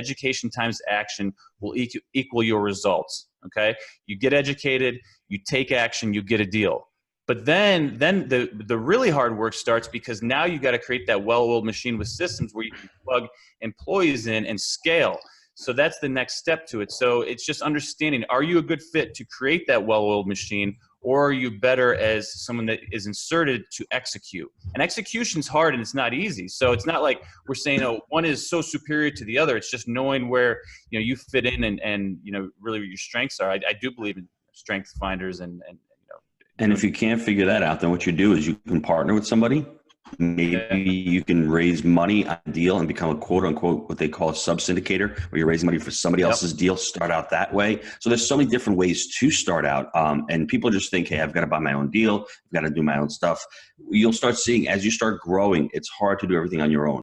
education times action will equal your results. Okay. You get educated, you take action, you get a deal. But then the really hard work starts, because now you got to create that well-oiled machine with systems where you can plug employees in and scale. So that's the next step to it. So it's just understanding, are you a good fit to create that well-oiled machine, or are you better as someone that is inserted to execute? And execution's hard and it's not easy. So it's not like we're saying, oh, one is so superior to the other. It's just knowing where, you fit in and really what your strengths are. I do believe in strength finders and And if you can't figure that out, then what you do is you can partner with somebody. Maybe you can raise money on a deal and become a quote unquote, what they call a sub-syndicator, where you're raising money for somebody else's deal, start out that way. So there's so many different ways to start out. And people just think, hey, I've got to buy my own deal. I've got to do my own stuff. You'll start seeing, as you start growing, it's hard to do everything on your own.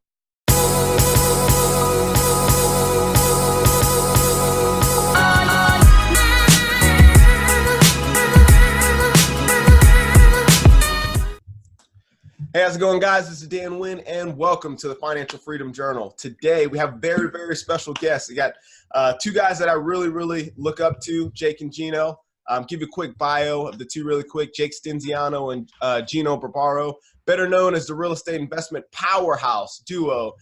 Hey, how's it going, guys? This is Dan Wynn, and welcome to the Financial Freedom Journal. Today, we have very, very special guests. We got two guys that I really, really look up to, Jake and Gino. Give you a quick bio of the two really quick. Jake Stinziano and Gino of Wheelbarrow, better known as the real estate investment powerhouse duo.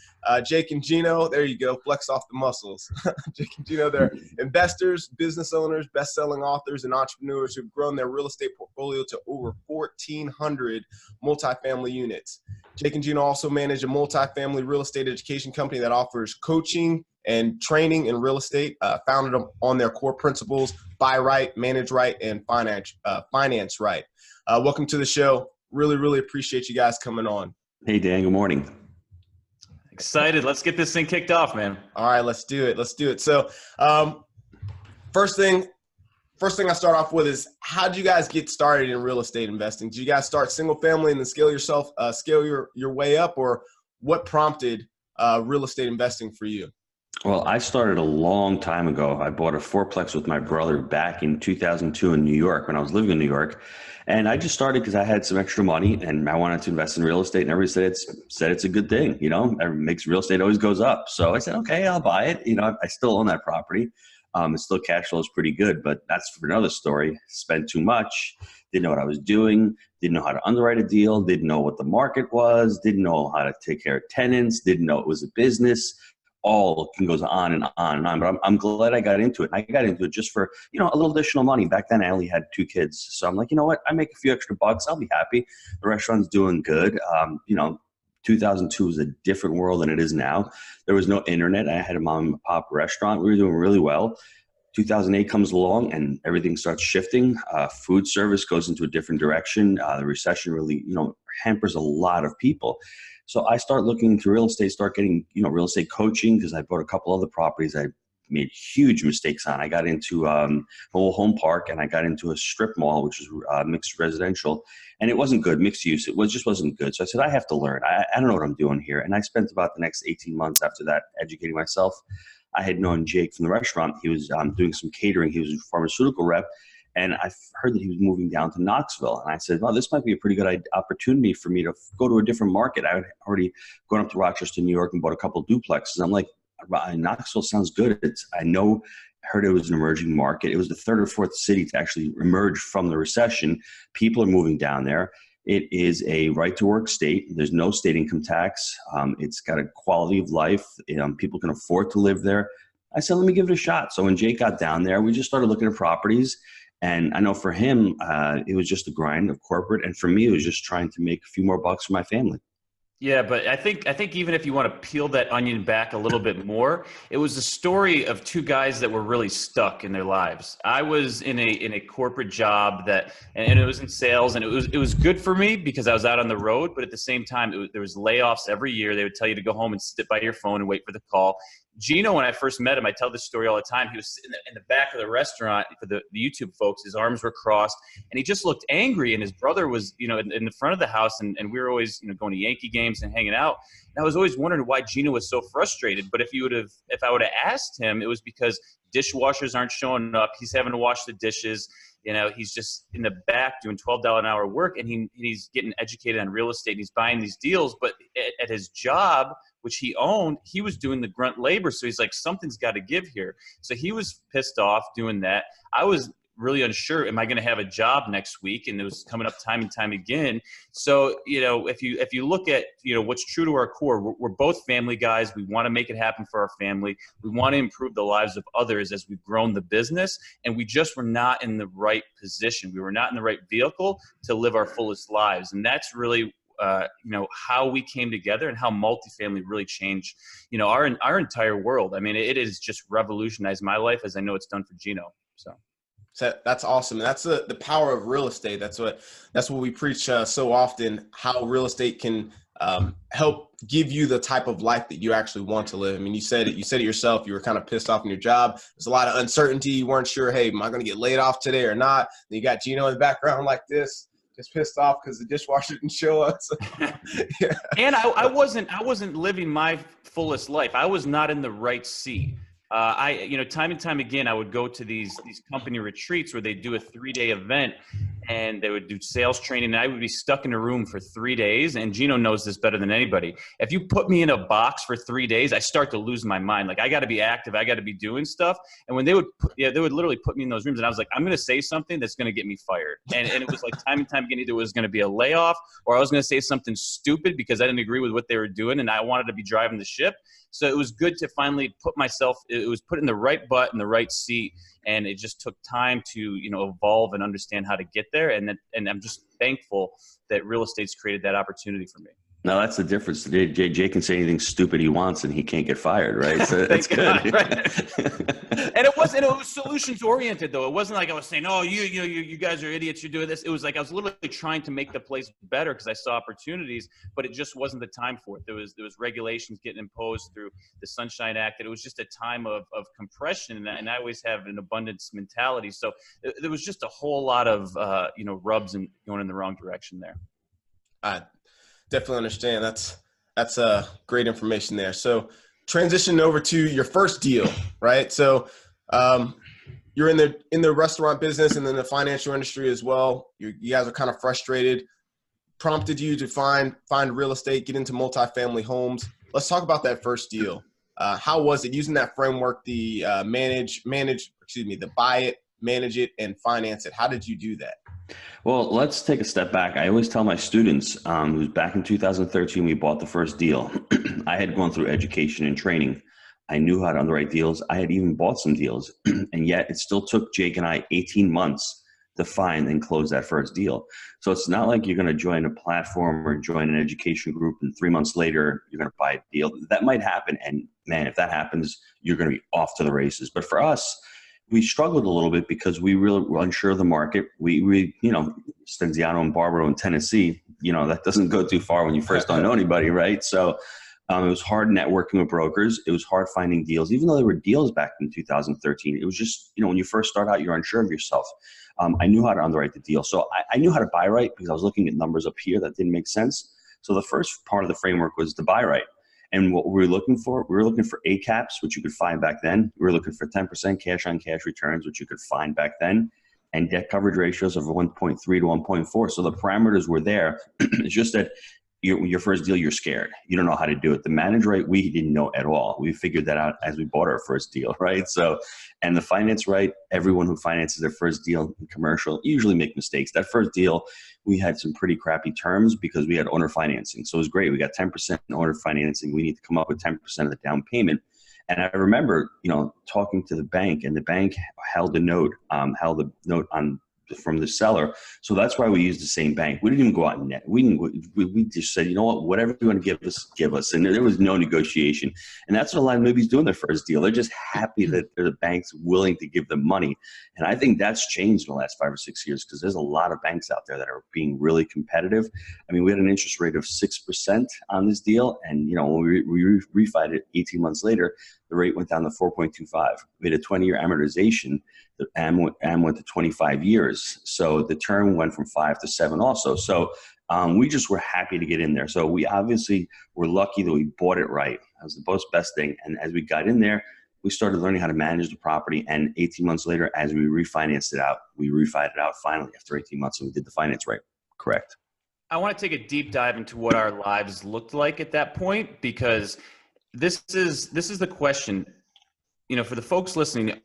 Jake and Gino, there you go, flex off the muscles. Jake and Gino, they're investors, business owners, best-selling authors, and entrepreneurs who've grown their real estate portfolio to over 1,400 multifamily units. Jake and Gino also manage a multifamily real estate education company that offers coaching and training in real estate, founded on their core principles: buy right, manage right, and finance right. Welcome to the show. Really, really appreciate you guys coming on. Hey, Dan, good morning. Excited. Let's get this thing kicked off, man. All right, let's do it. So first thing I start off with is, how did you guys get started in real estate investing? Did you guys start single family and then scale your way up, or what prompted real estate investing for you? Well, I started a long time ago. I bought a fourplex with my brother back in 2002 in New York when I was living in New York. And I just started because I had some extra money and I wanted to invest in real estate, and everybody said it's a good thing. It makes real estate always goes up. So I said, okay, I'll buy it. I still own that property. It still cash flow is pretty good, but that's for another story. Spent too much, didn't know what I was doing, didn't know how to underwrite a deal, didn't know what the market was, didn't know how to take care of tenants, didn't know it was a business. All goes on and on and on, but I'm glad I got into it. I got into it just for, a little additional money. Back then I only had 2 kids. So I'm like, you know what? I make a few extra bucks. I'll be happy. The restaurant's doing good. 2002 was a different world than it is now. There was no internet. I had a mom and pop restaurant. We were doing really well. 2008 comes along and everything starts shifting. Food service goes into a different direction. The recession really, hampers a lot of people. So I start looking into real estate, start getting, real estate coaching, because I bought a couple other properties I made huge mistakes on. I got into a mobile home park, and I got into a strip mall, which is mixed residential, and it wasn't good, mixed use. It just wasn't good. So I said, I have to learn. I don't know what I'm doing here. And I spent about the next 18 months after that educating myself. I had known Jake from the restaurant. He was doing some catering. He was a pharmaceutical rep. And I heard that he was moving down to Knoxville. And I said, well, this might be a pretty good opportunity for me to go to a different market. I had already gone up to Rochester, New York, and bought a couple of duplexes. I'm like, Knoxville sounds good. I heard it was an emerging market. It was the 3rd or 4th city to actually emerge from the recession. People are moving down there. It is a right-to-work state. There's no state income tax. It's got a quality of life. People can afford to live there. I said, let me give it a shot. So when Jake got down there, we just started looking at properties. And I know for him, it was just a grind of corporate. And for me, it was just trying to make a few more bucks for my family. Yeah, but I think even if you want to peel that onion back a little bit more, it was a story of 2 guys that were really stuck in their lives. I was in a corporate job and it was in sales, and it was good for me because I was out on the road. But at the same time, there was layoffs every year. They would tell you to go home and sit by your phone and wait for the call. Gino, when I first met him, I tell this story all the time. He was sitting in the back of the restaurant for the YouTube folks. His arms were crossed, and he just looked angry. And his brother was, in the front of the house, and we were always, going to Yankee games and hanging out. And I was always wondering why Gino was so frustrated. But if I would have asked him, it was because dishwashers aren't showing up. He's having to wash the dishes. He's just in the back doing $12 an hour work, and he's getting educated on real estate. And he's buying these deals, but at his job, which he owned, he was doing the grunt labor. So he's like, something's got to give here. So he was pissed off doing that. I was really unsure, am I going to have a job next week? And it was coming up time and time again. So, if you look at, what's true to our core, we're both family guys. We want to make it happen for our family. We want to improve the lives of others as we've grown the business. And we just were not in the right position. We were not in the right vehicle to live our fullest lives. And that's really, how we came together and how multifamily really changed, our entire world. I mean, it has just revolutionized my life, as I know it's done for Gino. So that's awesome. That's the power of real estate. That's what we preach so often, how real estate can help give you the type of life that you actually want to live. I mean, you said it yourself. You were kind of pissed off in your job. There's a lot of uncertainty. You weren't sure, hey, am I going to get laid off today or not? Then you got Gino in the background like this, just pissed off because the dishwasher didn't show up. So, yeah. And I wasn't living my fullest life. I was not in the right seat. Time and time again, I would go to these company retreats where they do a 3-day event and they would do sales training, and I would be stuck in a room for 3 days. And Gino knows this better than anybody. If you put me in a box for 3 days, I start to lose my mind. Like, I got to be active. I got to be doing stuff. And when they would literally put me in those rooms, and I was like, I'm going to say something that's going to get me fired. And it was like time and time again, either it was going to be a layoff or I was going to say something stupid because I didn't agree with what they were doing and I wanted to be driving the ship. So it was good to finally it was put in the right butt in the right seat. And it just took time to, evolve and understand how to get there. And I'm just thankful that real estate's created that opportunity for me. No, that's the difference. Jay can say anything stupid he wants and he can't get fired, right? So that's good. God, right? And it was solutions oriented though. It wasn't like I was saying, oh, you guys are idiots, you're doing this. It was like I was literally trying to make the place better because I saw opportunities, but it just wasn't the time for it. There was regulations getting imposed through the Sunshine Act, and it was just a time of compression, and I always have an abundance mentality. So there was just a whole lot of rubs and going in the wrong direction there. Definitely understand. That's great information there. So transition over to your first deal, right? So you're in the restaurant business and then the financial industry as well. You guys are kind of frustrated. Prompted you to find real estate, get into multifamily homes. Let's talk about that first deal. How was it using that framework? The the buy it, manage it, and finance it. How did you do that? Well, let's take a step back. I always tell my students, it was back in 2013, we bought the first deal. I had gone through education and training. I knew how to underwrite deals. I had even bought some deals, and yet it still took Jake and I 18 months to find and close that first deal. So it's not like you're going to join a platform or join an education group and 3 months later, you're going to buy a deal. That might happen. And man, if that happens, you're going to be off to the races. But for us, we struggled a little bit because we really were unsure of the market. We Stenziano and Barbaro in Tennessee, that doesn't go too far when you first don't know anybody, right? So it was hard networking with brokers. It was hard finding deals, even though there were deals back in 2013. It was just, when you first start out, you're unsure of yourself. I knew how to underwrite the deal. So I knew how to buy right because I was looking at numbers up here that didn't make sense. So the first part of the framework was to buy right. And what we were looking for A caps, which you could find back then. We were looking for 10% cash on cash returns, which you could find back then, and debt coverage ratios of 1.3 to 1.4. So the parameters were there. It's just that your first deal, you're scared. You don't know how to do it. The manage rate, we didn't know at all. We figured that out as we bought our first deal, right? So, and the finance right, everyone who finances their first deal in commercial usually make mistakes. That first deal, we had some pretty crappy terms because we had owner financing. So it was great. We got 10% in owner financing. We need to come up with 10% of the down payment. And I remember, talking to the bank, and the bank held the note on from the seller. So that's why we used the same bank. We didn't even go out net. We just said, whatever you want to give us. And there was no negotiation. And that's what a lot of newbies do in their first deal. They're just happy that the bank's willing to give them money. And I think that's changed in the last 5 or 6 years because there's a lot of banks out there that are being really competitive. I mean, we had an interest rate of 6% on this deal. And, when we refied it 18 months later, the rate went down to 4.25. We had a 20-year amortization. The AM went to 25 years. So the term went from 5 to 7 also. So we just were happy to get in there. So we obviously were lucky that we bought it right. That was the best thing. And as we got in there, we started learning how to manage the property. And 18 months later, as we refinanced it out, we refied it out finally after 18 months, and we did the finance right. Correct. I want to take a deep dive into what our lives looked like at that point, because This is the question, for the folks listening.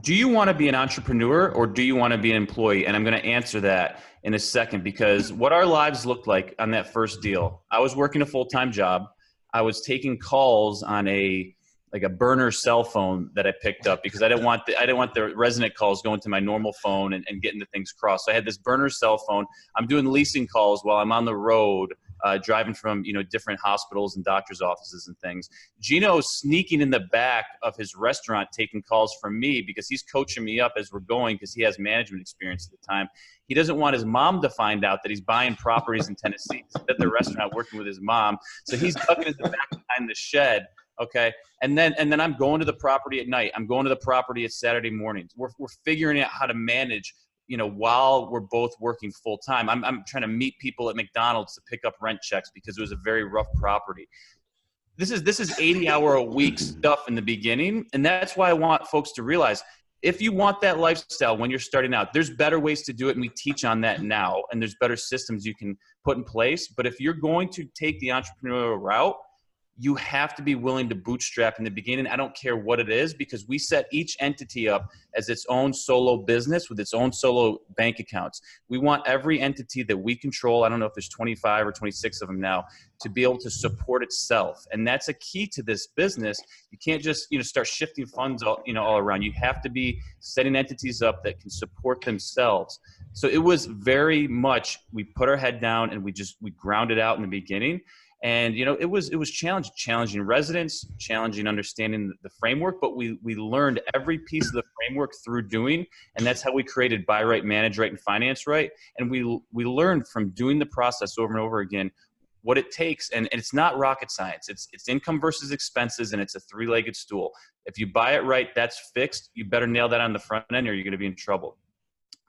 Do you want to be an entrepreneur or do you want to be an employee? And I'm going to answer that in a second, because what our lives looked like on that first deal, I was working a full-time job. I was taking calls on a burner cell phone that I picked up because I didn't want the resident calls going to my normal phone and getting the things crossed. So I had this burner cell phone. I'm doing leasing calls while I'm on the road, driving from, different hospitals and doctors' offices and things. Gino's sneaking in the back of his restaurant taking calls from me because he's coaching me up as we're going because he has management experience at the time. He doesn't want his mom to find out that he's buying properties in Tennessee. He's at the restaurant working with his mom. So he's ducking in the back behind the shed. Okay. And then I'm going to the property at night. I'm going to the property at Saturday mornings. We're figuring out how to manage, while we're both working full time. I'm trying to meet people at McDonald's to pick up rent checks because it was a very rough property. This is 80-hour-a-week stuff in the beginning. And that's why I want folks to realize, if you want that lifestyle when you're starting out, there's better ways to do it. And we teach on that now. And there's better systems you can put in place. But if you're going to take the entrepreneurial route, you have to be willing to bootstrap in the beginning. I don't care what it is, because we set each entity up as its own solo business with its own solo bank accounts. We want every entity that we control, I don't know if there's 25 or 26 of them now, to be able to support itself. And that's a key to this business. You can't just, start shifting funds all around. You have to be setting entities up that can support themselves. So it was very much, we put our head down and we ground it out in the beginning. And, it was challenging residents, challenging understanding the framework, but we learned every piece of the framework through doing, and that's how we created Buy Right, Manage Right, and Finance Right. And we learned from doing the process over and over again what it takes. And it's not rocket science. It's income versus expenses, and it's a three-legged stool. If you buy it right, that's fixed. You better nail that on the front end or you're going to be in trouble.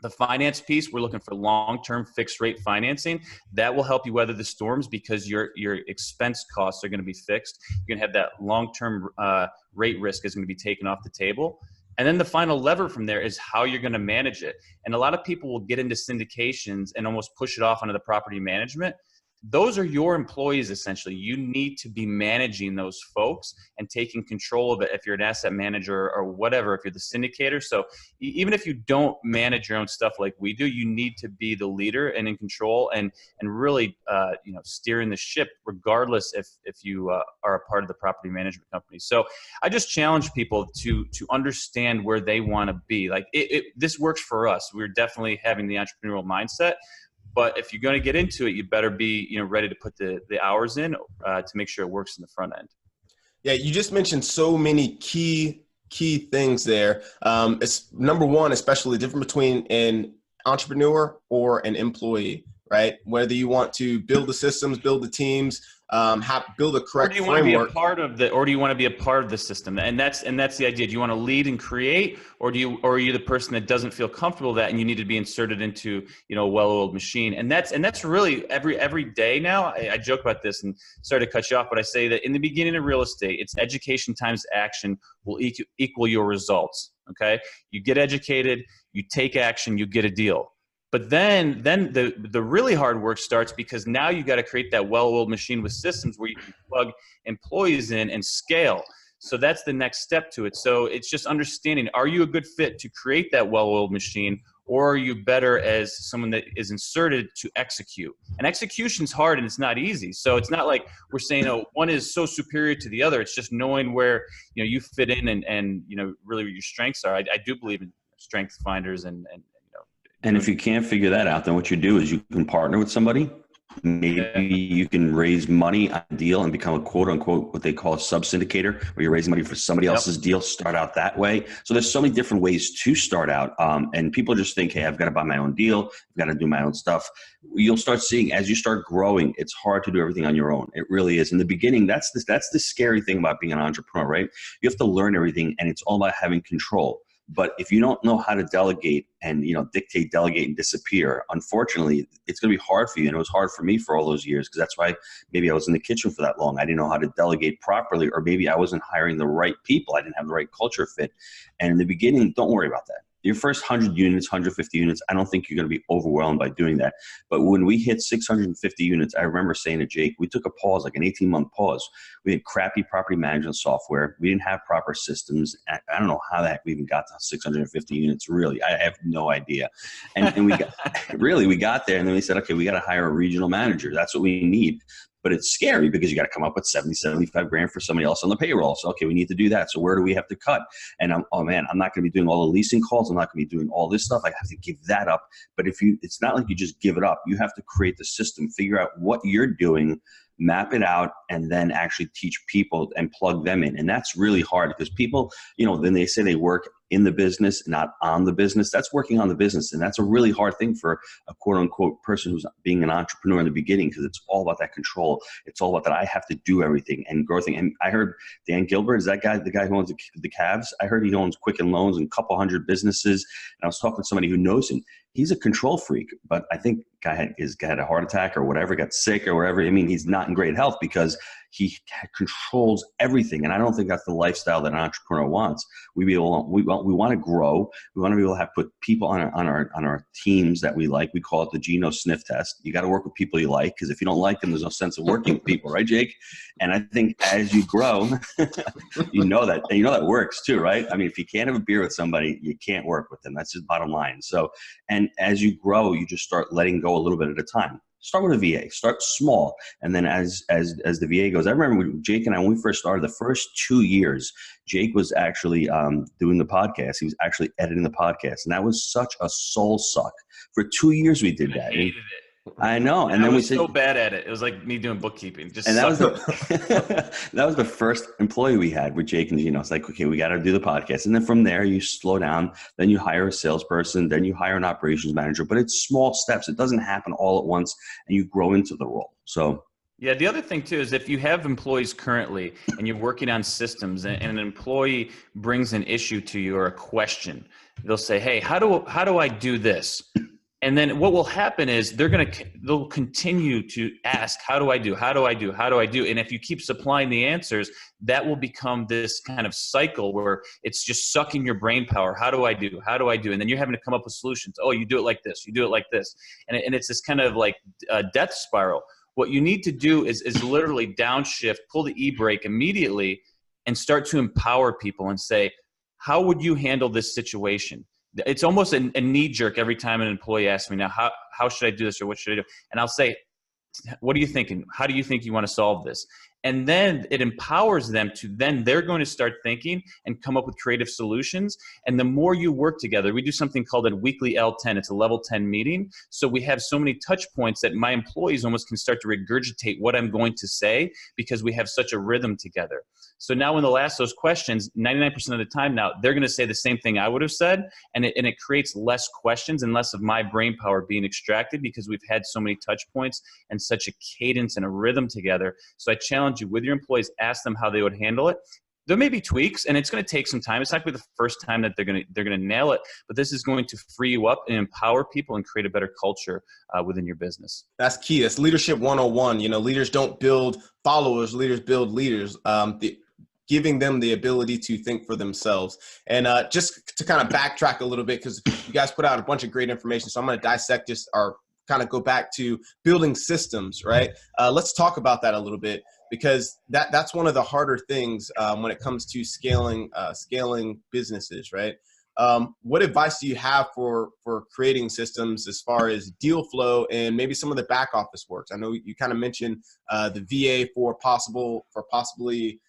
The finance piece, we're looking for long-term fixed rate financing. That will help you weather the storms because your expense costs are going to be fixed. You're going to have that long-term rate risk is going to be taken off the table. And then the final lever from there is how you're going to manage it. And a lot of people will get into syndications and almost push it off onto the property management. Those are your employees, essentially. You need to be managing those folks and taking control of it if you're an asset manager or whatever, if you're the syndicator. So even if you don't manage your own stuff like we do, you need to be the leader and in control and really steering the ship, regardless if you are a part of the property management company. So I just challenge people to understand where they want to be. Like this works for us. We're definitely having the entrepreneurial mindset. But if you're going to get into it, you better be ready to put the hours in to make sure it works in the front end. Yeah, you just mentioned so many key things there. It's number one, especially the difference between an entrepreneur or an employee, right? Whether you want to build the systems, build the teams, build a correct framework. Or do you want to be a part of the system? And that's the idea. Do you want to lead and create, or are you the person that doesn't feel comfortable with that and you need to be inserted into a well-oiled machine? And that's really every day now. I joke about this and sorry to cut you off, but I say that in the beginning of real estate, it's education times action will equal your results. Okay, you get educated, you take action, you get a deal. But then the really hard work starts, because now you got to create that well-oiled machine with systems where you can plug employees in and scale. So that's the next step to it. So it's just understanding, are you a good fit to create that well-oiled machine, or are you better as someone that is inserted to execute? And execution's hard and it's not easy. So it's not like we're saying, one is so superior to the other. It's just knowing where you fit in and really what your strengths are. I do believe in strength finders and if you can't figure that out, then what you do is you can partner with somebody. Maybe you can raise money on a deal and become a quote unquote, what they call a sub-syndicator, where you're raising money for somebody else's deal, start out that way. So there's so many different ways to start out. And people just think, hey, I've got to buy my own deal. I've got to do my own stuff. You'll start seeing as you start growing, it's hard to do everything on your own. It really is. In the beginning, that's the scary thing about being an entrepreneur, right? You have to learn everything, and it's all about having control. But if you don't know how to delegate and, dictate, delegate, and disappear, unfortunately, it's going to be hard for you. And it was hard for me for all those years, because that's why maybe I was in the kitchen for that long. I didn't know how to delegate properly, or maybe I wasn't hiring the right people. I didn't have the right culture fit. And in the beginning, don't worry about that. your first 100 units, 150 units, I don't think you're going to be overwhelmed by doing that. But when we hit 650 units, I remember saying to Jake, we took a pause, like an 18-month pause. We had crappy property management software. We didn't have proper systems. I don't know how the heck we even got to 650 units, really. I have no idea. And we got, really, we got there, and then we said, okay, we got to hire a regional manager. That's what we need. But it's scary because you got to come up with 70, 75 grand for somebody else on the payroll. So, okay, we need to do that. So where do we have to cut? And oh man, I'm not going to be doing all the leasing calls. I'm not going to be doing all this stuff. I have to give that up. But it's not like you just give it up. You have to create the system, figure out what you're doing, map it out, and then actually teach people and plug them in. And that's really hard because people, then they say they work in the business, not on the business. That's working on the business. And that's a really hard thing for a quote unquote person who's being an entrepreneur in the beginning, because it's all about that control. It's all about that I have to do everything and grow things. And I heard Dan Gilbert, is that guy, the guy who owns the Cavs? I heard he owns Quicken Loans and a couple hundred businesses. And I was talking to somebody who knows him. He's a control freak, but I think guy had a heart attack or whatever, got sick or whatever. I mean, he's not in great health because he controls everything. And I don't think that's the lifestyle that an entrepreneur wants. We want to grow. We want to be able to put people on our teams that we like. We call it the Gino sniff test. You got to work with people you like, because if you don't like them, there's no sense of working with people, right, Jake? And I think as you grow, you know that works too, right? I mean, if you can't have a beer with somebody, you can't work with them. That's just bottom line. So, and as you grow, you just start letting go a little bit at a time. Start with a VA, start small. And then as the VA goes, I remember when Jake and I, when we first started, the first 2 years, Jake was actually doing the podcast. He was actually editing the podcast. And that was such a soul suck. For 2 years we did that. I hated it. I know. And I then was so bad at it. It was like me doing bookkeeping. That was the first employee we had with Jake and Gino. It's like, okay, we got to do the podcast. And then from there, you slow down. Then you hire a salesperson. Then you hire an operations manager. But it's small steps. It doesn't happen all at once, and you grow into the role. So. Yeah, the other thing too is if you have employees currently and you're working on systems, and an employee brings an issue to you or a question, they'll say, "Hey, how do I do this?" And then what will happen is they'll continue to ask, how do I do? How do I do? How do I do? And if you keep supplying the answers, that will become this kind of cycle where it's just sucking your brain power. How do I do? How do I do? And then you're having to come up with solutions. Oh, you do it like this. You do it like this. And it's this kind of like death spiral. What you need to do is literally downshift, pull the e-brake immediately, and start to empower people and say, how would you handle this situation? It's almost a knee jerk every time an employee asks me, now, how should I do this, or what should I do? And I'll say, what are you thinking? How do you think you want to solve this? And then it empowers them to, then they're going to start thinking and come up with creative solutions. And the more you work together, we do something called a weekly L10. It's a level 10 meeting. So we have so many touch points that my employees almost can start to regurgitate what I'm going to say, because we have such a rhythm together. So now when they'll ask those questions, 99% of the time now, they're going to say the same thing I would have said. And it creates less questions and less of my brain power being extracted, because we've had so many touch points and such a cadence and a rhythm together. So I challenge you with your employees, ask them how they would handle it. There may be tweaks, and it's going to take some time. It's not going to be the first time that they're going to nail it, but this is going to free you up and empower people and create a better culture within your business. That's key. That's leadership 101. Leaders don't build followers. Leaders build leaders. Giving them the ability to think for themselves. And just to kind of backtrack a little bit, because you guys put out a bunch of great information, so I'm going to dissect this, or kind of go back to building systems, right? Let's talk about that a little bit, because that's one of the harder things when it comes to scaling businesses, right? What advice do you have for creating systems as far as deal flow and maybe some of the back office works? I know you kind of mentioned the VA for possibly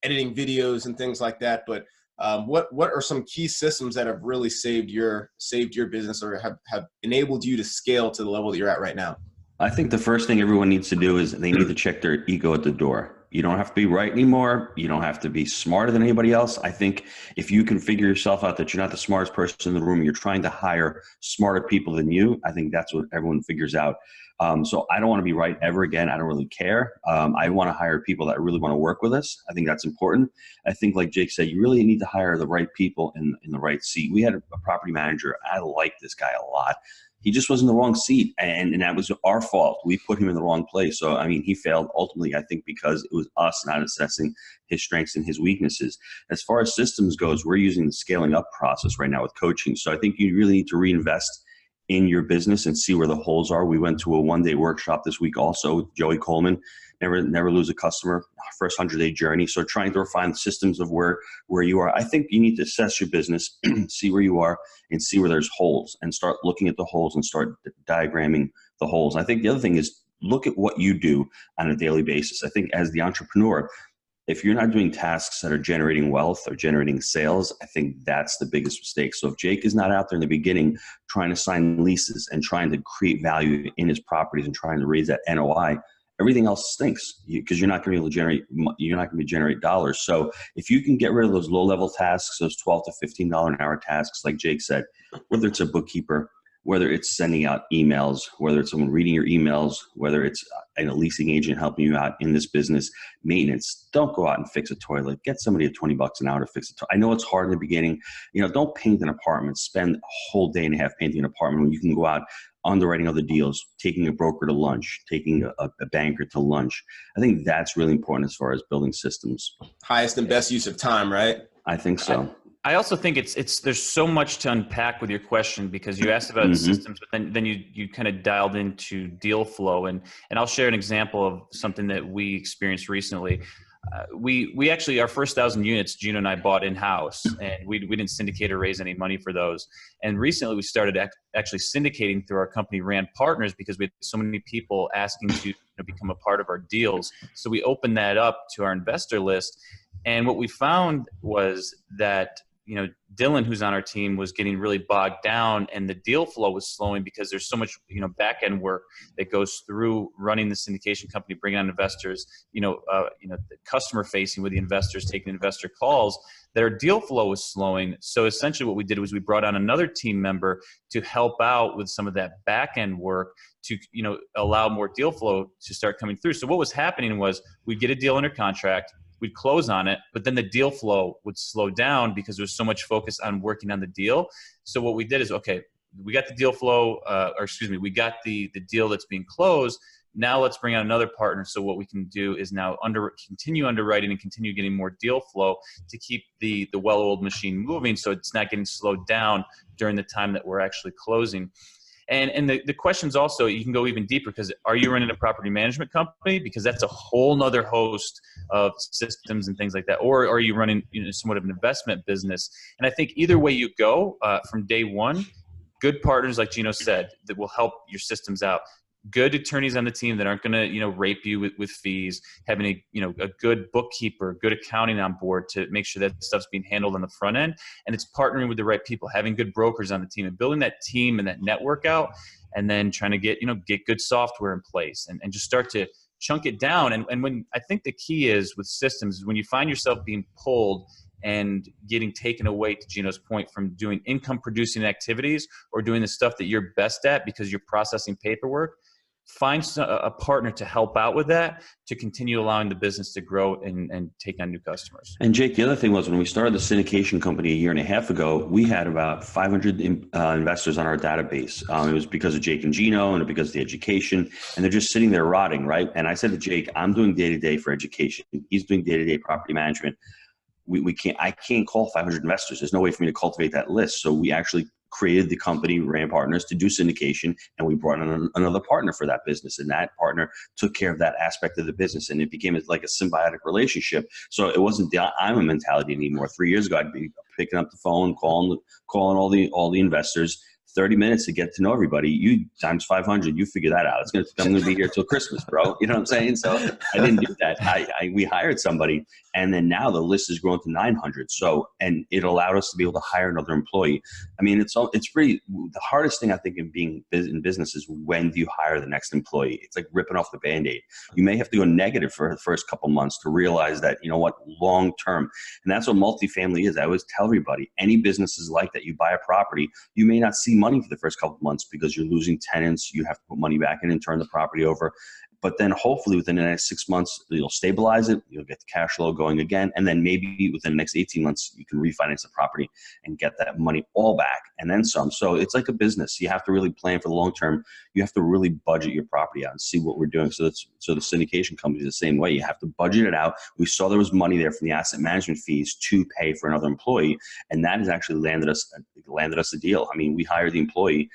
editing videos and things like that, but what are some key systems that have really saved your business, or have enabled you to scale to the level that you're at right now? I think the first thing everyone needs to do is they need to check their ego at the door. You don't have to be right anymore. You don't have to be smarter than anybody else. I think if you can figure yourself out that you're not the smartest person in the room, you're trying to hire smarter people than you, I think that's what everyone figures out. So I don't want to be right ever again. I don't really care. I want to hire people that really want to work with us. I think that's important. I think, like Jake said, you really need to hire the right people in the right seat. We had a property manager. I like this guy a lot. He just was in the wrong seat, and that was our fault. We put him in the wrong place. So, I mean, he failed ultimately, I think, because it was us not assessing his strengths and his weaknesses. As far as systems goes, we're using the scaling up process right now with coaching. So I think you really need to reinvest in your business and see where the holes are. We went to a one-day workshop this week also with Joey Coleman. Never lose a customer, first 100-day journey. So trying to refine the systems of where you are. I think you need to assess your business, see where you are, and see where there's holes, and start looking at the holes and start diagramming the holes. I think the other thing is look at what you do on a daily basis. I think as the entrepreneur, if you're not doing tasks that are generating wealth or generating sales, I think that's the biggest mistake. So if Jake is not out there in the beginning trying to sign leases and trying to create value in his properties and trying to raise that NOI, everything else stinks because you're not going to be able to generate dollars. So if you can get rid of those low-level tasks, those $12 to $15 an hour tasks, like Jake said, whether it's a bookkeeper, whether it's sending out emails, whether it's someone reading your emails, whether it's a leasing agent helping you out in this business, maintenance, don't go out and fix a toilet. Get somebody at $20 an hour to fix a toilet. I know it's hard in the beginning. Don't paint an apartment, spend a whole day and a half painting an apartment when you can go out underwriting other deals, taking a broker to lunch, taking a banker to lunch. I think that's really important as far as building systems. Highest and best use of time, right? I think so. I also think there's so much to unpack with your question, because you asked about systems, but then you kind of dialed into deal flow, and I'll share an example of something that we experienced recently. We actually, our first 1,000 units, Gino and I bought in-house, and we didn't syndicate or raise any money for those. And recently we started actually syndicating through our company, Rand Partners, because we had so many people asking to become a part of our deals. So we opened that up to our investor list. And what we found was that Dylan, who's on our team, was getting really bogged down, and the deal flow was slowing because there's so much, back end work that goes through running the syndication company, bringing on investors, the customer facing with the investors, taking investor calls. Their deal flow was slowing. So essentially what we did was we brought on another team member to help out with some of that back end work to, allow more deal flow to start coming through. So what was happening was we'd get a deal under contract, we'd close on it, but then the deal flow would slow down because there was so much focus on working on the deal. So what we did is, okay, we got the deal flow, we got the deal that's being closed. Now let's bring on another partner. So what we can do is now continue underwriting and continue getting more deal flow to keep the well-oiled machine moving, so it's not getting slowed down during the time that we're actually closing. And the questions also, you can go even deeper, because are you running a property management company? Because that's a whole nother host of systems and things like that. Or are you running somewhat of an investment business? And I think either way you go, from day one, good partners, like Gino said, that will help your systems out. Good attorneys on the team that aren't going to, rape you with fees, having a good bookkeeper, good accounting on board to make sure that stuff's being handled on the front end. And it's partnering with the right people, having good brokers on the team, and building that team and that network out, and then trying to get good software in place and just start to chunk it down. And when I think the key is with systems is when you find yourself being pulled and getting taken away, to Gino's point, from doing income producing activities or doing the stuff that you're best at because you're processing paperwork, find a partner to help out with that, to continue allowing the business to grow and take on new customers. And Jake, the other thing was when we started the syndication company a year and a half ago, we had about 500 investors on our database. It was because of Jake and Gino and because of the education, and they're just sitting there rotting, right? And I said to Jake, I'm doing day-to-day for education. He's doing day-to-day property management. I can't call 500 investors. There's no way for me to cultivate that list. So we actually created the company Rand Partners to do syndication, and we brought in another partner for that business, and that partner took care of that aspect of the business, and it became like a symbiotic relationship. So it wasn't the I'm a mentality anymore. 3 years ago, I'd be picking up the phone, calling all the investors. 30 minutes to get to know everybody. You times 500, you figure that out. I'm going to be here till Christmas, bro. You know what I'm saying? So I didn't do that. We hired somebody, and then now the list has grown to 900. So, and it allowed us to be able to hire another employee. I mean, it's pretty, the hardest thing I think in being in business is when do you hire the next employee? It's like ripping off the Band-Aid. You may have to go negative for the first couple months to realize that, long term. And that's what multifamily is. I always tell everybody, any business is like that. You buy a property, you may not see money for the first couple of months because you're losing tenants. You have to put money back in and turn the property over. But then hopefully within the next 6 months, you'll stabilize it. You'll get the cash flow going again. And then maybe within the next 18 months, you can refinance the property and get that money all back and then some. So it's like a business. You have to really plan for the long term. You have to really budget your property out and see what we're doing. So the syndication company is the same way. You have to budget it out. We saw there was money there from the asset management fees to pay for another employee. And that has actually landed us a deal. I mean, we hired the employee.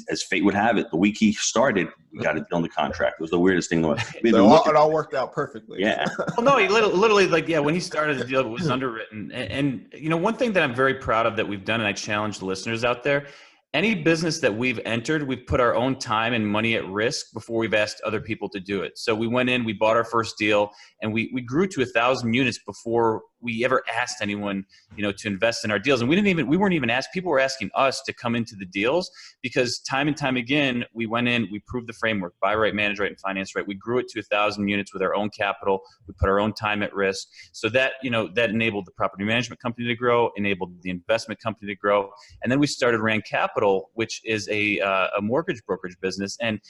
As fate would have it, the week he started, we got it on the contract. It was the weirdest thing. So it all worked out perfectly. Yeah. Well, no, he literally when he started the deal, it was underwritten. And one thing that I'm very proud of that we've done, and I challenge the listeners out there, any business that we've entered, we've put our own time and money at risk before we've asked other people to do it. So we went in, we bought our first deal, and we grew to 1,000 units before we ever asked anyone, to invest in our deals. And we weren't even asked. People were asking us to come into the deals because time and time again, we went in, we proved the framework, buy right, manage right, and finance right. We grew it to 1,000 units with our own capital. We put our own time at risk. So that, that enabled the property management company to grow, enabled the investment company to grow. And then we started Rand Capital, which is a mortgage brokerage business. And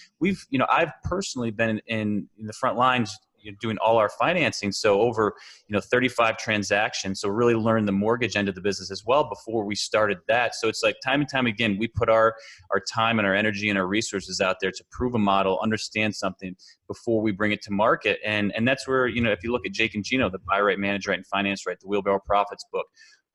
I've personally been in the front lines doing all our financing. So over, 35 transactions. So really learned the mortgage end of the business as well before we started that. So it's like time and time again, we put our time and our energy and our resources out there to prove a model, understand something before we bring it to market. And that's where, if you look at Jake and Gino, the buy right, manage right, and finance right, the Wheelbarrow Profits book,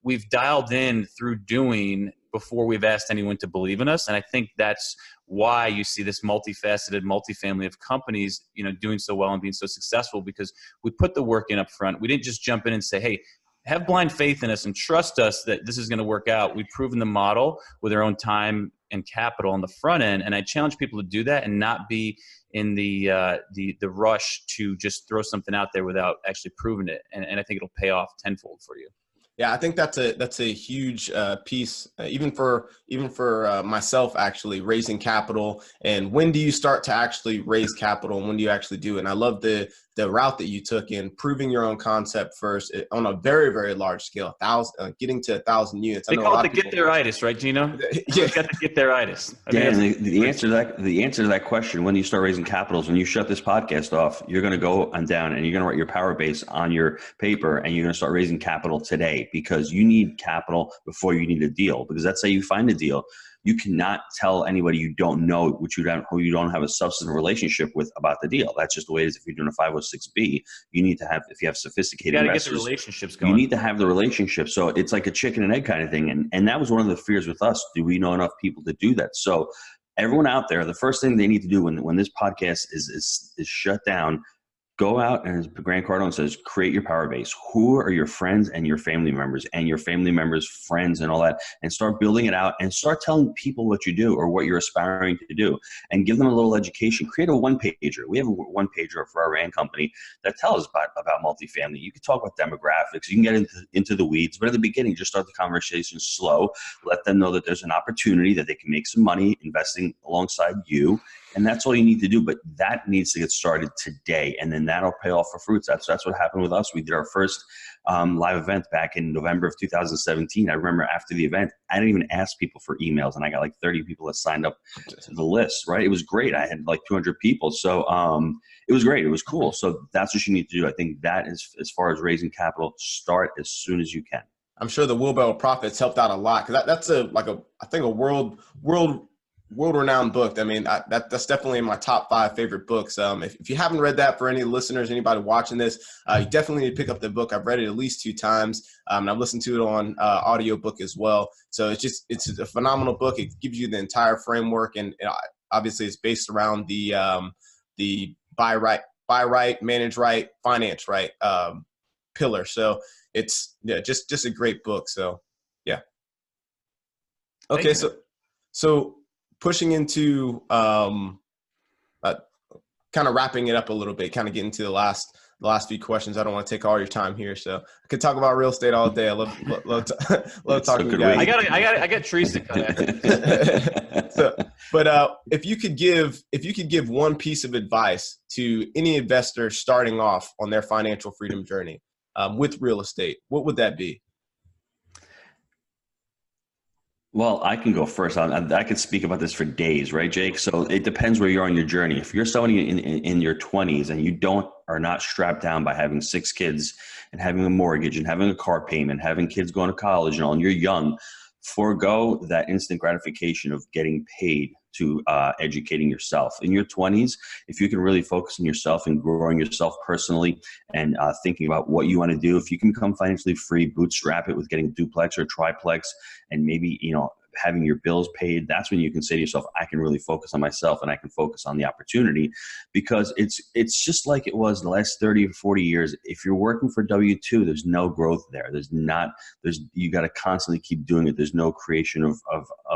we've dialed in through doing before we've asked anyone to believe in us. And I think that's why you see this multifaceted multifamily of companies, doing so well and being so successful, because we put the work in up front. We didn't just jump in and say, hey, have blind faith in us and trust us that this is going to work out. We've proven the model with our own time and capital on the front end. And I challenge people to do that and not be in the rush to just throw something out there without actually proving it. And I think it'll pay off tenfold for you. Yeah, I think that's a huge piece, even for myself, actually raising capital. And when do you start to actually raise capital, and when do you actually do it? And I love the route that you took in proving your own concept first on a very, very large scale, getting to 1,000 units. They call it the get-there-itis, right, Gino? Yeah, got the get-there-itis. Dan, the answer to that question, when you start raising capitals, when you shut this podcast off, you're going to go on down and you're going to write your power base on your paper, and you're going to start raising capital today, because you need capital before you need a deal. Because that's how you find a deal. You cannot tell anybody you don't know, who you don't have a substantive relationship with, about the deal. That's just the way it is. If you're doing a 506B, you need to have, if you have sophisticated investors, get the relationships going. You need to have the relationship. So it's like a chicken and egg kind of thing. And that was one of the fears with us. Do we know enough people to do that? So everyone out there, the first thing they need to do when this podcast is shut down, go out, and as Grant Cardone says, create your power base. Who are your friends and your family members and your family members' friends and all that, and start building it out and start telling people what you do or what you're aspiring to do, and give them a little education. Create a one-pager. We have a one-pager for our Rand company that tells about multifamily. You can talk about demographics. You can get into the weeds, but at the beginning, just start the conversation slow. Let them know that there's an opportunity that they can make some money investing alongside you. And that's all you need to do. But that needs to get started today. And then that'll pay off for fruits. That's what happened with us. We did our first live event back in November of 2017. I remember after the event, I didn't even ask people for emails. And I got like 30 people that signed up to the list, right? It was great. I had like 200 people. So it was great. It was cool. So that's what you need to do. I think that is, as far as raising capital, start as soon as you can. I'm sure the Wheelbarrow Profits helped out a lot, because that's I think a world-renowned book. I mean, that's definitely in my top 5 favorite books. If you haven't read that, for any listeners, anybody watching this, you definitely need to pick up the book. I've read it at least 2 times, and I've listened to it on audiobook as well. So it's a phenomenal book. It gives you the entire framework, and obviously it's based around the buy right, manage right, finance right pillar. So it's just a great book. So yeah. Okay, so pushing into kind of wrapping it up a little bit, kind of getting to the last few questions. I don't want to take all your time here, so I could talk about real estate all day. I love talking to you guys. I got trees to cut. But if you could give one piece of advice to any investor starting off on their financial freedom journey with real estate, what would that be? Well, I can go first. I could speak about this for days, right, Jake? So it depends where you're on your journey. If you're somebody in your 20s and you are not strapped down by having 6 kids and having a mortgage and having a car payment, having kids going to college and all, and you're young, forego that instant gratification of getting paid to educating yourself. In your 20s, if you can really focus on yourself and growing yourself personally and thinking about what you want to do, if you can become financially free, bootstrap it with getting a duplex or triplex, and maybe, having your bills paid, that's when you can say to yourself, I can really focus on myself and I can focus on the opportunity, because it's just like it was the last 30 or 40 years. If you're working for W-2, there's no growth there. You got to constantly keep doing it. There's no creation of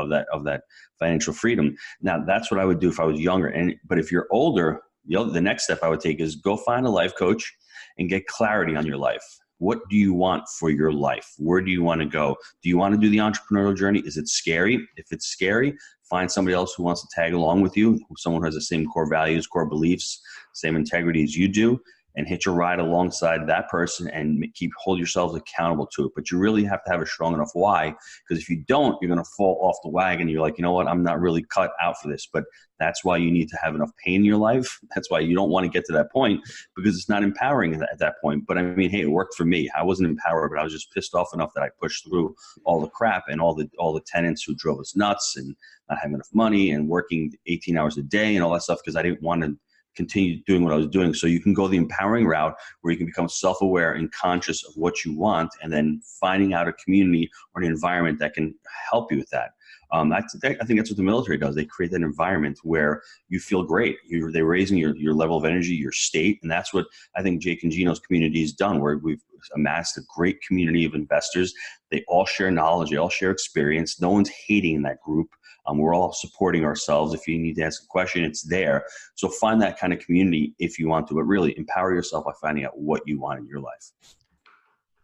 that financial freedom. Now, that's what I would do if I was younger. But if you're older, the next step I would take is go find a life coach and get clarity on your life. What do you want for your life? Where do you want to go? Do you want to do the entrepreneurial journey? Is it scary? If it's scary, find somebody else who wants to tag along with you, someone who has the same core values, core beliefs, same integrity as you do, and hitch a ride alongside that person and hold yourselves accountable to it. But you really have to have a strong enough why, because if you don't, you're going to fall off the wagon. You're like, you know what? I'm not really cut out for this. But that's why you need to have enough pain in your life. That's why you don't want to get to that point, because it's not empowering at that point. But I mean, hey, it worked for me. I wasn't empowered, but I was just pissed off enough that I pushed through all the crap and all the tenants who drove us nuts and not having enough money and working 18 hours a day and all that stuff, because I didn't want to continue doing what I was doing. So you can go the empowering route where you can become self-aware and conscious of what you want, and then finding out a community or an environment that can help you with that. I think that's what the military does. They create that environment where you feel great. They're raising your level of energy, your state. And that's what I think Jake and Gino's community has done, where we've amassed a great community of investors. They all share knowledge. They all share experience. No one's hating that group. We're all supporting ourselves. If you need to ask a question, it's there. So find that kind of community if you want to, but really empower yourself by finding out what you want in your life.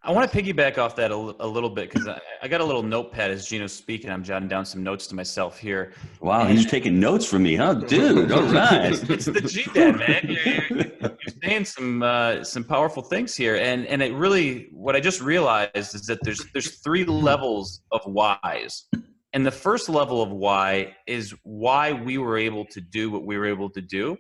I want to piggyback off that a little bit, because I got a little notepad as Gino's speaking. I'm jotting down some notes to myself here. Wow, he's taking notes from me, huh, dude? All right. It's the G-Dad, man. You're saying some powerful things here, and it really, what I just realized is that there's 3 levels of whys. And the first level of why is why we were able to do what we were able to do.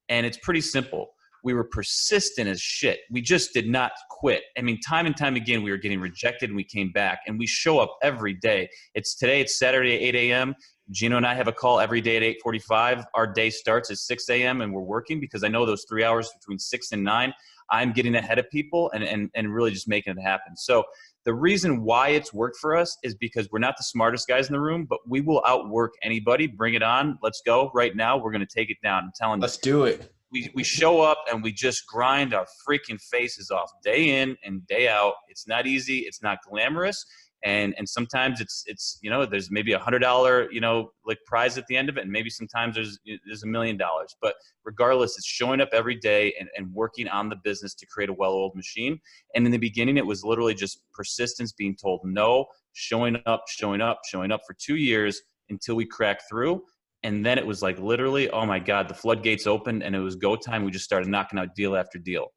And it's pretty simple. We were persistent as shit. We just did not quit. I mean, time and time again, we were getting rejected and we came back, and we show up every day. It's Saturday at 8 a.m. Gino and I have a call every day at 8:45. Our day starts at 6 a.m. and we're working, because I know those 3 hours between 6 and 9, I'm getting ahead of people and really just making it happen. So the reason why it's worked for us is because we're not the smartest guys in the room, but we will outwork anybody. Bring it on. Let's go. Right now, we're going to take it down. I'm telling you. Let's do it. We show up and we just grind our freaking faces off day in and day out. It's not easy. It's not glamorous. And sometimes it's there's maybe $100 like prize at the end of it, and maybe sometimes there's $1 million. But regardless, it's showing up every day and working on the business to create a well-oiled machine. And in the beginning, it was literally just persistence, being told no, showing up for 2 years until we cracked through. And then it was like literally, oh my God, the floodgates opened and it was go time. We just started knocking out deal after deal.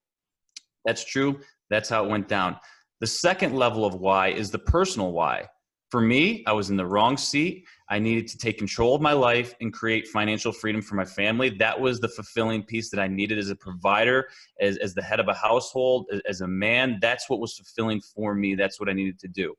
That's true. That's how it went down. The second level of why is the personal why. For me, I was in the wrong seat. I needed to take control of my life and create financial freedom for my family. That was the fulfilling piece that I needed as a provider, as the head of a household, as a man. That's what was fulfilling for me. That's what I needed to do.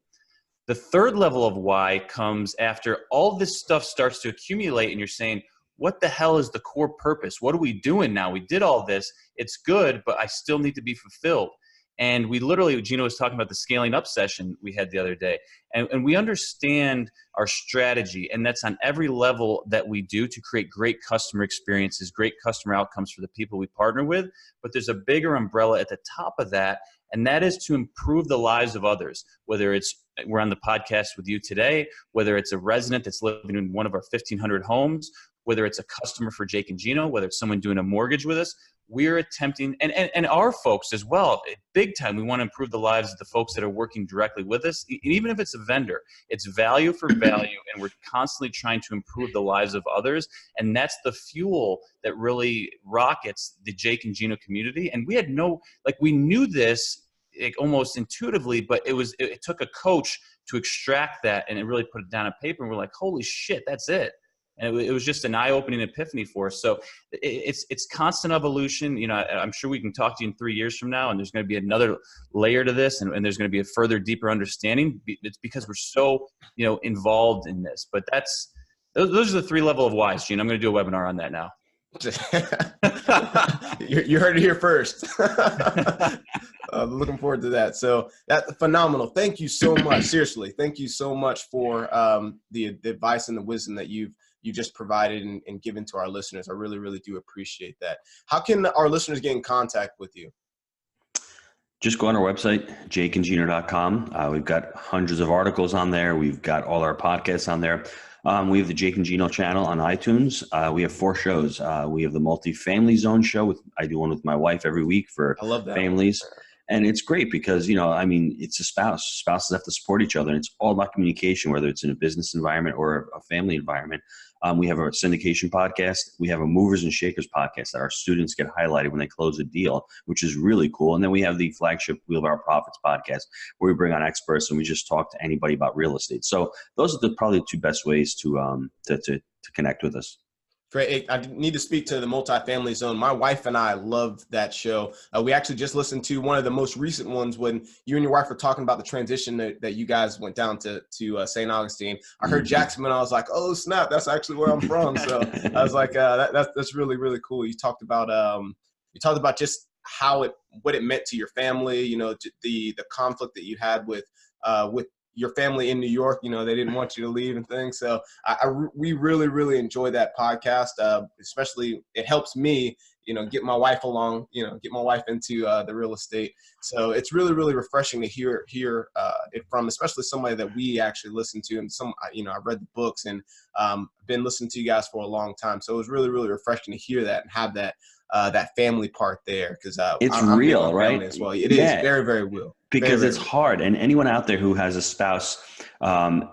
The third level of why comes after all this stuff starts to accumulate and you're saying, what the hell is the core purpose? What are we doing now? We did all this. It's good, but I still need to be fulfilled. And we literally, Gino was talking about the scaling up session we had the other day. And we understand our strategy, and that's on every level that we do to create great customer experiences, great customer outcomes for the people we partner with. But there's a bigger umbrella at the top of that, and that is to improve the lives of others, whether it's we're on the podcast with you today, whether it's a resident that's living in one of our 1,500 homes, whether it's a customer for Jake and Gino, whether it's someone doing a mortgage with us. We're attempting, and our folks as well, big time, we want to improve the lives of the folks that are working directly with us. Even if it's a vendor, it's value for value, and we're constantly trying to improve the lives of others. And that's the fuel that really rockets the Jake and Gino community. And we had we knew this almost intuitively, but it took a coach to extract that and really put it down on paper. And we're like, holy shit, that's it. And it was just an eye-opening epiphany for us. So it's constant evolution. You know, I'm sure we can talk to you in 3 years from now, and there's going to be another layer to this, and there's going to be a further, deeper understanding. It's because we're so, you know, involved in this. But those are the 3 level of whys, Gene. I'm going to do a webinar on that now. You heard it here first. Looking forward to that. So that's phenomenal. Thank you so much. Seriously, thank you so much for the advice and the wisdom that you just provided and given to our listeners. I really, really do appreciate that. How can our listeners get in contact with you? Just go on our website, jakeandgino.com. We've got hundreds of articles on there. We've got all our podcasts on there. We have the Jake and Gino channel on iTunes. We have 4 shows. We have the Multi-Family Zone show. I do one with my wife every week for families. And it's great because, you know, I mean, it's a spouse. Spouses have to support each other. And it's all about communication, whether it's in a business environment or a family environment. We have a syndication podcast. We have a movers and shakers podcast that our students get highlighted when they close a deal, which is really cool. And then we have the flagship Wheelbarrow Profits podcast, where we bring on experts and we just talk to anybody about real estate. So those are probably the 2 best ways to connect with us. Great. I need to speak to the Multi-Family Zone. My wife and I loved that show. We actually just listened to one of the most recent ones when you and your wife were talking about the transition that you guys went down to St. Augustine. I heard Jacksonville, and I was like, oh, snap, that's actually where I'm from. So I was like, that's really, really cool. You talked about just what it meant to your family, you know, the conflict that you had with your family in New York. You know, they didn't want you to leave and things. So we really, really enjoy that podcast. Especially it helps me, you know, get my wife along, you know, get my wife into the real estate. So it's really, really refreshing to hear it from, especially somebody that we actually listen to. And you know, I've read the books and been listening to you guys for a long time. So it was really, really refreshing to hear that and have that family part there. Cause it's real, right? As well. It is very, very real. Because it's hard. And anyone out there who has a spouse,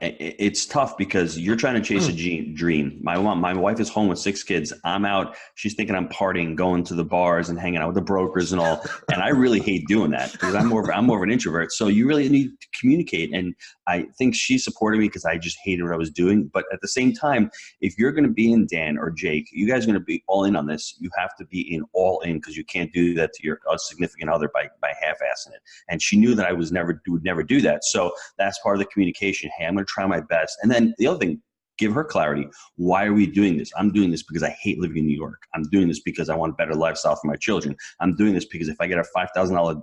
it's tough because you're trying to chase a dream. My wife is home with 6 kids. I'm out. She's thinking I'm partying, going to the bars and hanging out with the brokers and all. And I really hate doing that because I'm more of an introvert. So you really need to communicate. And I think she supported me because I just hated what I was doing. But at the same time, if you're going to be in Dan or Jake, you guys are going to be all in on this. You have to be all in because you can't do that to your significant other by half-assing it. And she knew that I would never do that. So that's part of the communication. Hey, I'm going to try my best. And then the other thing, give her clarity. Why are we doing this? I'm doing this because I hate living in New York. I'm doing this because I want a better lifestyle for my children. I'm doing this because if I get a $5,000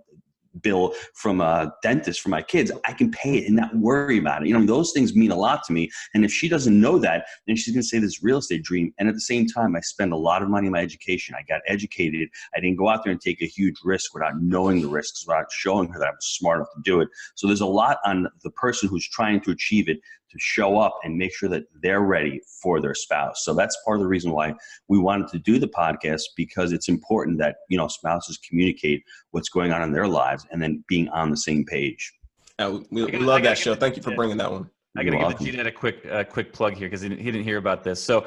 bill from a dentist for my kids, I can pay it and not worry about it. You know, those things mean a lot to me. And if she doesn't know that, then she's going to say this real estate dream. And at the same time, I spend a lot of money on my education. I got educated. I didn't go out there and take a huge risk without knowing the risks, without showing her that I was smart enough to do it. So there's a lot on the person who's trying to achieve it to show up and make sure that they're ready for their spouse. So that's part of the reason why we wanted to do the podcast, because it's important that, you know, spouses communicate what's going on in their lives and then being on the same page. We love that show. Thank you for bringing that one. I got to give the Gino a quick plug here because he didn't hear about this. So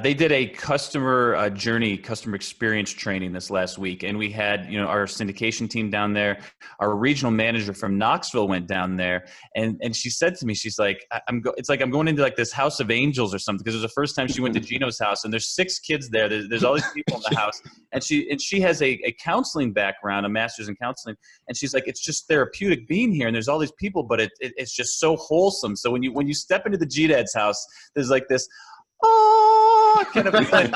they did a customer journey, customer experience training this last week, and we had, you know, our syndication team down there. Our regional manager from Knoxville went down there, and she said to me, she's like, it's like I'm going into like this house of angels or something, because it was the first time she went to Gino's house, and there's 6 kids there. There's all these people in the house, and she has a counseling background, a master's in counseling, and she's like, it's just therapeutic being here, and there's all these people, but it's just so wholesome. So when you step into the G-Dad's house, there's like this, kind of feeling.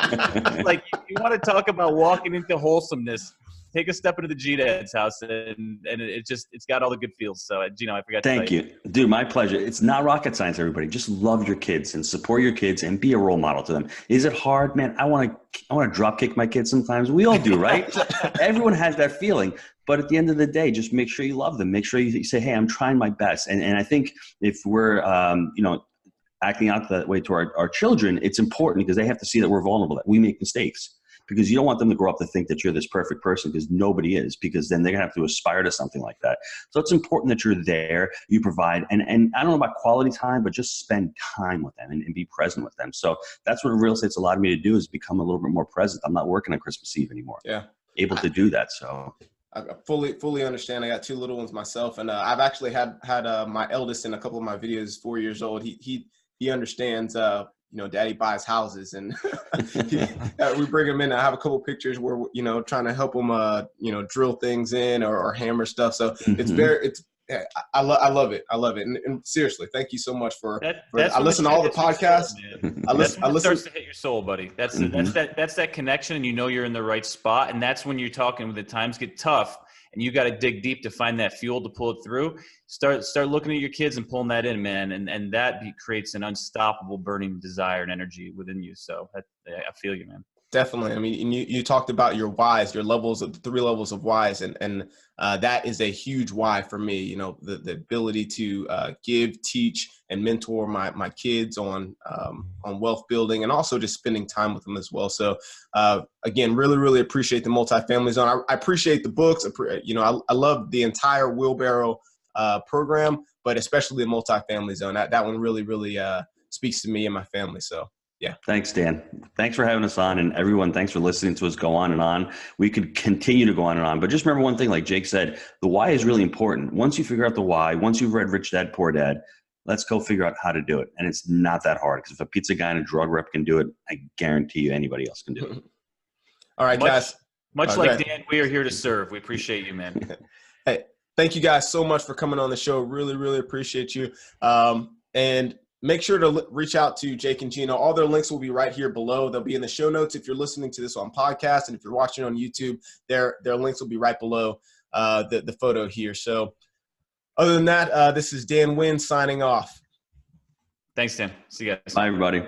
Like, you want to talk about walking into wholesomeness, take a step into the G-Dad's house, and it's got all the good feels. So, Gino, I forgot to Thank you. Dude, my pleasure. It's not rocket science, everybody. Just love your kids and support your kids and be a role model to them. Is it hard? Man, I want to drop kick my kids sometimes. We all do, right? Everyone has that feeling. But at the end of the day, just make sure you love them. Make sure you say, hey, I'm trying my best. And I think if we're, acting out that way to our children, it's important because they have to see that we're vulnerable, that we make mistakes. Because you don't want them to grow up to think that you're this perfect person, because nobody is, because then they're going to have to aspire to something like that. So it's important that you're there, you provide, and I don't know about quality time, but just spend time with them and be present with them. So that's what real estate's allowed me to do, is become a little bit more present. I'm not working on Christmas Eve anymore. Yeah. Able to do that. So I fully understand. I got 2 little ones myself, and I've actually had my eldest in a couple of my videos, 4 years old. He understands. Daddy buys houses, and we bring him in. I have a couple pictures where trying to help him drill things in or hammer stuff. So I love it. I love it. And seriously, thank you so much for I listen to all the podcasts. That's when it starts to hit your soul, buddy. That's that connection, and you're in the right spot. And that's when you're talking when the times get tough and you got to dig deep to find that fuel to pull it through. Start looking at your kids and pulling that in, man. And that creates an unstoppable burning desire and energy within you. So I feel you, man. Definitely. I mean, you talked about your whys, your levels of the 3 levels of whys, and that is a huge why for me. The ability to give, teach, and mentor my kids on wealth building, and also just spending time with them as well. So again, really appreciate the Multifamily Zone. I appreciate the books. I love the entire Wheelbarrow program, but especially the Multifamily Zone. That one really speaks to me and my family. So. Yeah. Thanks, Dan. Thanks for having us on. And everyone, thanks for listening to us go on and on. We could continue to go on and on. But just remember one thing, like Jake said, the why is really important. Once you figure out the why, once you've read Rich Dad, Poor Dad, let's go figure out how to do it. And it's not that hard, because if a pizza guy and a drug rep can do it, I guarantee you anybody else can do it. All right, guys. Much like Dan, we are here to serve. We appreciate you, man. Hey, thank you guys so much for coming on the show. Really appreciate you. And make sure to reach out to Jake and Gino. All their links will be right here below. They'll be in the show notes if you're listening to this on podcast, and if you're watching on YouTube, their links will be right below the photo here. So other than that, this is Dan Wynn signing off. Thanks, Dan. See you guys. Bye, everybody.